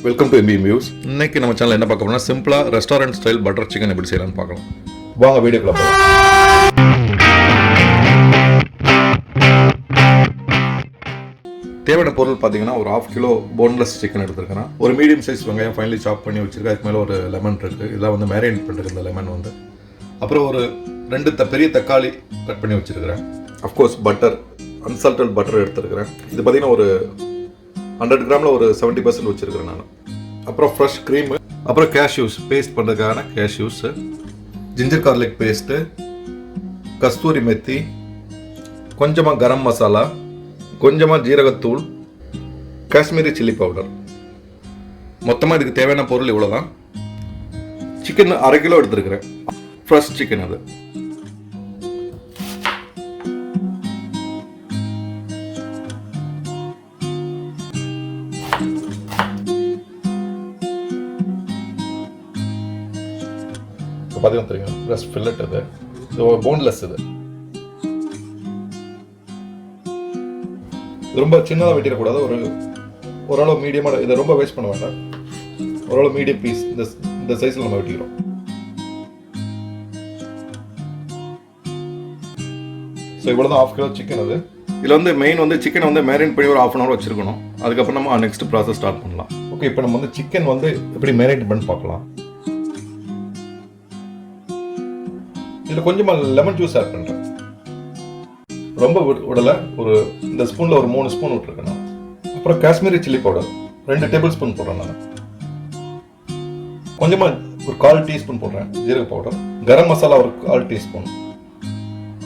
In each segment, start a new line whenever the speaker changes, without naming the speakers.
Welcome to MBM views. இன்னைக்கு நம்ம channel என்ன பார்க்க போறோம்னா சிம்பிளா ரெஸ்டாரண்ட் ஸ்டைல் பட்டர் சிக்கன் எப்படி செய்யலாம்னு பார்க்கலாம். வாங்க வீடியோக்குள்ள போலாம். தேவையான பொருள் பார்த்தீங்கன்னா ஒரு 1/2 கிலோ போன்லெஸ் சிக்கன் எடுத்துருக்கேன். ஒரு மீடியம் சைஸ் வெங்காயம் ஃபைனலி சாப் பண்ணி வச்சிருக்கேன். அதுக்கு மேலே ஒரு லெமன் இருக்குது. இதெல்லாம் வந்து மேரினேட் பண்ணிருக்கு இந்த லெமன் வந்து. அப்புறம் ஒரு 2 பெரிய தக்காளி கட் பண்ணி வச்சிருக்கிறேன். அஃப்கோர்ஸ் பட்டர், அன்சால்டட் பட்டர் எடுத்துருக்கிறேன். இது பார்த்தீங்கன்னா ஒரு 100 கிராமில் ஒரு 70% வச்சுருக்கிறேன் நான். அப்புறம் ஃப்ரெஷ் க்ரீமு, அப்புறம் கேஷ்யூஸ் பேஸ்ட் பண்ணுறதுக்கான கேஷ்யூஸு, ஜிஞ்சர் கார்லிக் பேஸ்ட்டு, கஸ்தூரி மெத்தி, கொஞ்சமாக கரம் மசாலா, கொஞ்சமாக ஜீரகத்தூள், காஷ்மீரி சில்லி பவுடர். மொத்தமாக இதுக்கு தேவையான பொருள் இவ்வளோ தான். சிக்கன் 1/2 கிலோ எடுத்துருக்கிறேன். ஃப்ரெஷ் சிக்கன் அது. பார்த்தீங்கன்னா தெரியும் ப்ரெஸ் ஃபில்லட் இது போன்லெஸ். இது ரொம்ப சின்னதாக வெட்டிடக்கூடாது. ஓரளவு மீடியமாக. இதை ரொம்ப வேஸ்ட் பண்ண வேண்டாம். ஓரளவு மீடியம் பீஸ் இந்த சைஸில் நம்ம வெட்டிக்கிறோம். ஸோ இவ்வளோ தான் 1/2 கிலோ சிக்கன். அது இதில் வந்து மெயின் வந்து சிக்கனை வந்து மேரினேட் பண்ணி ஒரு 1/2 hour வச்சுருக்கணும். அதுக்கப்புறம் நம்ம நெக்ஸ்ட் ப்ராசஸ் ஸ்டார்ட் பண்ணலாம். ஓகே, இப்போ நம்ம வந்து சிக்கன் வந்து எப்படி மேரினேட் பண்ணி பார்க்கலாம். இதில் கொஞ்சமாக லெமன் ஜூஸ் ஆட் பண்ணுறேன். ரொம்ப விடலை. இந்த ஸ்பூனில் ஒரு 3 ஸ்பூன் விட்டுருக்கேன் நான். அப்புறம் Kashmiri chilli powder 2 tablespoon போடுறேன் நான். கொஞ்சமாக ஒரு 1/4 டீஸ்பூன் போடுறேன் ஜீரக பவுடர். கரம் மசாலா ஒரு 1/4 டீஸ்பூன்,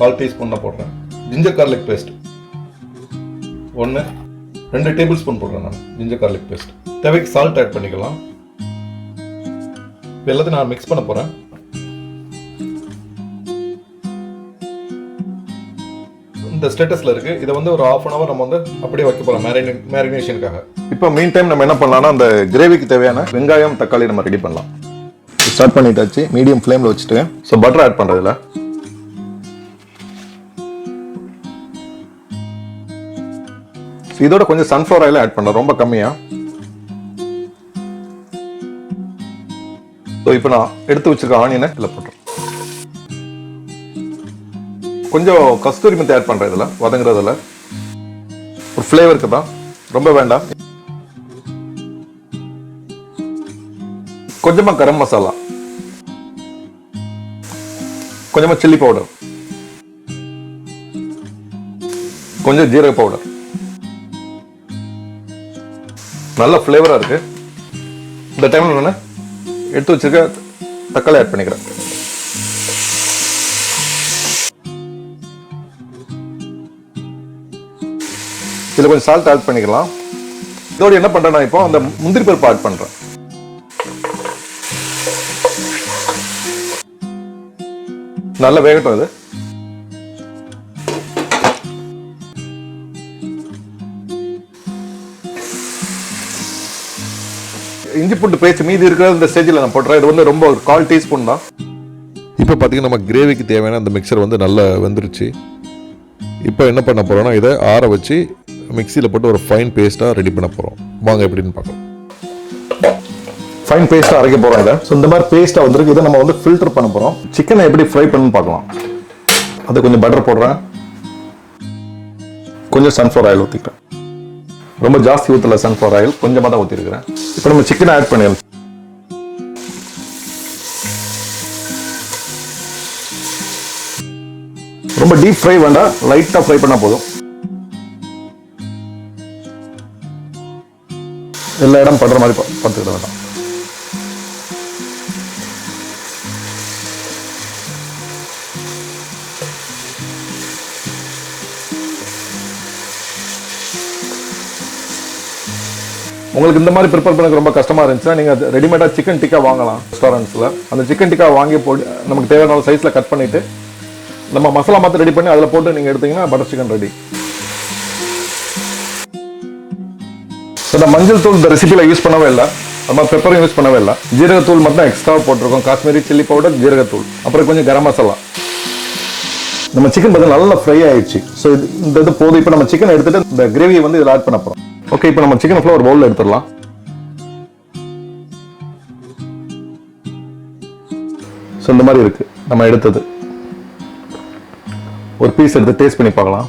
1/4 டீஸ்பூன் தான் போடுறேன். Ginger garlic paste 2 tablespoon போடுறேன் நான் ஜிஞ்சர் கார்லிக் பேஸ்ட். தேவைக்கு சால்ட் ஆட் பண்ணிக்கலாம். எல்லாத்தையும் நான் மிக்ஸ் பண்ண போகிறேன். இந்த ஸ்டேட்டஸ்ல இருக்கு. இதை வந்து ஒரு 1/2 hour நம்ம வந்து அப்படியே வைக்க போறோம் மேரினேஷனுக்காக. இப்போ மீன் டைம் நம்ம என்ன பண்ணலாம்னா அந்த கிரேவிக்கு தேவையான வெங்காயம் தக்காளி நம்ம ரெடி பண்ணலாம். ஸ்டார்ட் பண்ணிட்டாச்சு. மீடியம் ஃப்ளேம்ல வச்சுட்டு ஸோ பட்டர் ஆட் பண்றதுல இதோட கொஞ்சம் சன்ஃப்ளவர் ஆயில் ஆட் பண்ணலாம், ரொம்ப கம்மியா. ஸோ இப்போ நான் எடுத்து வச்சிருக்க ஆனியனை இதில் போட்டுறேன். கொஞ்சம் கஸ்தூரி மெத்தி ஆட் பண்றேன் இதில் வதங்குறதுல ஒரு ஃப்ளேவருக்கு தான், ரொம்ப வேண்டாம். கொஞ்சமா கரம் மசாலா, கொஞ்சமா சில்லி பவுடர், கொஞ்சம் ஜீரக பவுடர். நல்ல ஃப்ளேவரா இருக்கு. இந்த டைம்ல நான் எடுத்து வச்சிருக்க தக்காளி ஆட் பண்ணிக்கிறேன். இதில் கொஞ்சம் சால்ட் ஆட் பண்ணிக்கலாம். இதோடு என்ன பண்றேன் நான் இப்போ அந்த முந்திரி பருப்பு ஆட் பண்றேன். நல்லா வேகட்டும். இது இஞ்சி பூண்டு பேஸ்ட் மீதி இருக்கிற இந்த ஸ்டேஜில் நான் போட்டுறேன். இது வந்து ரொம்ப ஒரு 1/4 டீஸ்பூன் தான். இப்போ பார்த்தீங்கன்னா நம்ம கிரேவிக்கு தேவையான அந்த மிக்சர் வந்து நல்லா வெந்துருச்சு. இப்போ என்ன பண்ண போறோம்னா இதை ஆற வச்சு மிக்சியில் போட்டு ஒரு ஃபைன் பேஸ்ட்டாக ரெடி பண்ண போகிறோம். வாங்க எப்படின்னு பார்க்கலாம். ஃபைன் பேஸ்ட்டாக அரைக்க போகிறோம் இதை. ஸோ இந்த மாதிரி பேஸ்ட்டாக வந்துருக்கு. இதை நம்ம வந்து ஃபில்டர் பண்ண போகிறோம். சிக்கனை எப்படி ஃப்ரை பண்ணணும்னு பார்க்கலாம். அது கொஞ்சம் பட்டர் போடுறேன். கொஞ்சம் சன்ஃப்ளவர் ஆயில் ஊற்றிக்கிறேன். ரொம்ப ஜாஸ்தி ஊற்றல, சன்ஃப்ளவர் ஆயில் கொஞ்சமாக தான் ஊற்றிருக்கிறேன். இப்போ நம்ம சிக்கனை ஆட் பண்ணிடலாம். ரொம்ப டீப் ஃப்ரை வேண்டாம், லைட்டாக ஃப்ரை பண்ணால் போதும். எல்லா இடம் படுற மாதிரி பார்த்துக்கிட வேண்டாம். உங்களுக்கு இந்த மாதிரி ப்ரிப்பேர் பண்ண ரொம்ப கஷ்டமா இருந்துச்சுன்னா நீங்க ரெடிமேடா சிக்கன் டிக்கா வாங்கலாம் ரெஸ்டாரண்ட்ஸ்ல. அந்த சிக்கன் டிக்கா வாங்கி போட்டு நமக்கு தேவையான சைஸ்ல கட் பண்ணிட்டு நம்ம மசாலா மாத்த ரெடி பண்ணி அதில் போட்டு நீங்க எடுத்தீங்கன்னா பட்டர் சிக்கன் ரெடி. இந்த மஞ்சள் தூள் இந்த ரெசிபியில யூஸ் பண்ணவே இல்லை, நம்ம பெப்பரும் யூஸ் பண்ணவே இல்லை. ஜீரகத்தூள் மட்டும் எக்ஸ்ட்ரா போட்டிருக்கோம். காஷ்மீரி சில்லி பவுடர், ஜீரகத்தூள், அப்புறம் கொஞ்சம் கரம் மசாலா. நம்ம சிக்கன் பார்த்தா நல்லா ஃப்ரை ஆயிடுச்சு. ஸோ இந்த இது போதும். இப்போ நம்ம சிக்கன் எடுத்துட்டு இந்த கிரேவியை வந்து இதில் ஆட் பண்ண போகிறோம். ஓகே, இப்போ நம்ம சிக்கன் ஃபுல்லாக ஒரு பவுலில் எடுத்துடலாம். ஸோ இந்த மாதிரி இருக்குது நம்ம எடுத்தது. ஒரு பீஸ் எடுத்து டேஸ்ட் பண்ணி பார்க்கலாம்.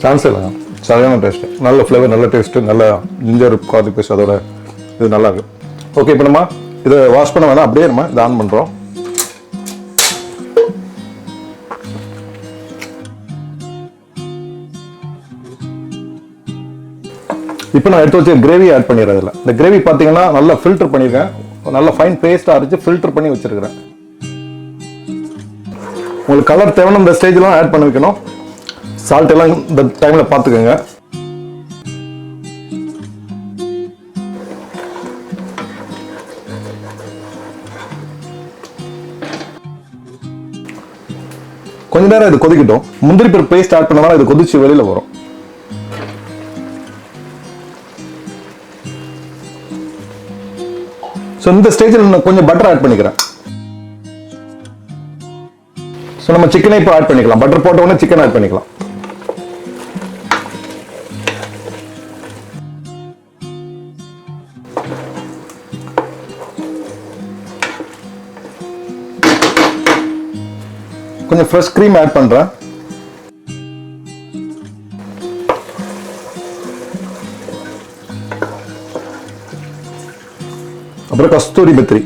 சான்ஸ் இல்லை, சரியான டேஸ்ட்டு, நல்ல ஃப்ளேவர், நல்ல டேஸ்ட்டு, நல்ல ஜிஞ்சர் கார்லிக் பேஸ்ட் அதோட இது நல்லா இருக்கு. ஓகே, இப்போ நம்ம இதை வாஷ் பண்ண வேணாம், அப்படியே நம்ம இதை ஆன் பண்ணுறோம். இப்போ நான் எடுத்து வச்சு கிரேவி ஆட் பண்ணிடுறேன். இதில் இந்த கிரேவி பார்த்தீங்கன்னா நல்லா ஃபில்டர் பண்ணியிருக்கேன், நல்லா ஃபைன் பேஸ்ட்டாக அரைச்சி ஃபில்டர் பண்ணி வச்சிருக்கிறேன். உங்களுக்கு கலர் தேவையான இந்த ஸ்டேஜ்லாம் ஆட் பண்ணி வைக்கணும். சால்ட் எல்லாம் இந்த டைமில் பார்த்துக்கோங்க. கொஞ்ச நேரம் இது கொதிக்கட்டும். முந்திரி பருப்பு பேஸ்ட் ஆட் பண்ணனால இது கொதிச்சு வெளியில் வரும். ஸோ இந்த ஸ்டேஜில் நான் கொஞ்சம் பட்டர் ஆட் பண்ணிக்கிறேன். ஸோ நம்ம சிக்கனை இப்போ ஆட் பண்ணிக்கலாம். பட்டர் போட்ட உடனே சிக்கன் ஆட் பண்ணிக்கலாம். கொஞ்சம் ஃப்ரெஷ் க்ரீம் ஆட் பண்ணுறேன். அப்புறம் கஸ்தூரி மெத்தி.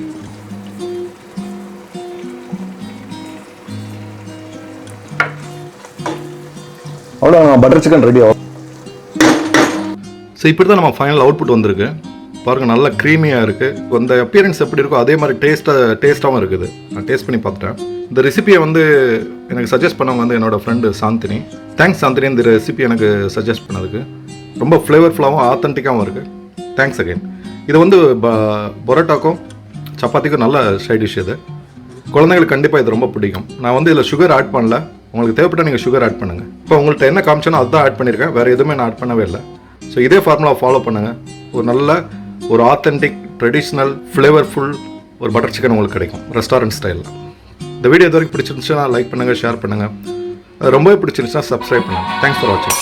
அவ்வளோ பட்டர் சிக்கன் ரெடி ஆகும். ஸோ இப்படி தான் நம்ம ஃபைனல் அவுட்புட் வந்திருக்கு. பாருங்கள், நல்லா க்ரீமியாக இருக்குது. அந்த அப்பியரன்ஸ் எப்படி இருக்கோ அதே மாதிரி டேஸ்ட்டாகவும் இருக்குது. நான் டேஸ்ட் பண்ணி பார்த்துட்டேன். இந்த ரெசிபியை வந்து எனக்கு சஜஸ்ட் பண்ணவங்க வந்து என்னோடய ஃப்ரெண்டு சாந்தினி. தேங்க்ஸ் சாந்தினி, இந்த ரெசிபி எனக்கு சஜஸ்ட் பண்ணதுக்கு. ரொம்ப ஃப்ளேவர்ஃபுல்லாகவும் ஆத்தென்டிக்காகவும் இருக்குது. Thanks again. இது வந்து பரோட்டாக்கும் சப்பாத்திக்கும் நல்ல சைட் டிஷ். இது குழந்தைங்களுக்கு கண்டிப்பாக இது ரொம்ப பிடிக்கும். நான் வந்து இதில் சுகர் ஆட் பண்ணல. உங்களுக்கு தேவைப்பட்டால் நீங்கள் சுகர் ஆட் பண்ணுங்கள். இப்போ உங்கள்கிட்ட என்ன காமிச்சனோ அதுதான் ஆட் பண்ணியிருக்கேன், வேறு எதுவுமே நான் ஆட் பண்ணவே இல்லை. ஸோ இதே ஃபார்முலா ஃபாலோ பண்ணுங்கள். ஒரு ஆத்தென்டிக் ட்ரெடிஷ்னல் ஃப்ளேவர்ஃபுல் ஒரு பட்டர் சிக்கன் உங்களுக்கு கிடைக்கும் ரெஸ்டாரண்ட் ஸ்டைலில். இந்த வீடியோ இது வரைக்கும் பிடிச்சிருந்துச்சுன்னா லைக் பண்ணுங்கள், ஷேர் பண்ணுங்கள். ரொம்பவே பிடிச்சிருந்துச்சுன்னா சப்ஸ்கிரைப் பண்ணுங்கள். தேங்க்ஸ் ஃபார் வாட்சிங்.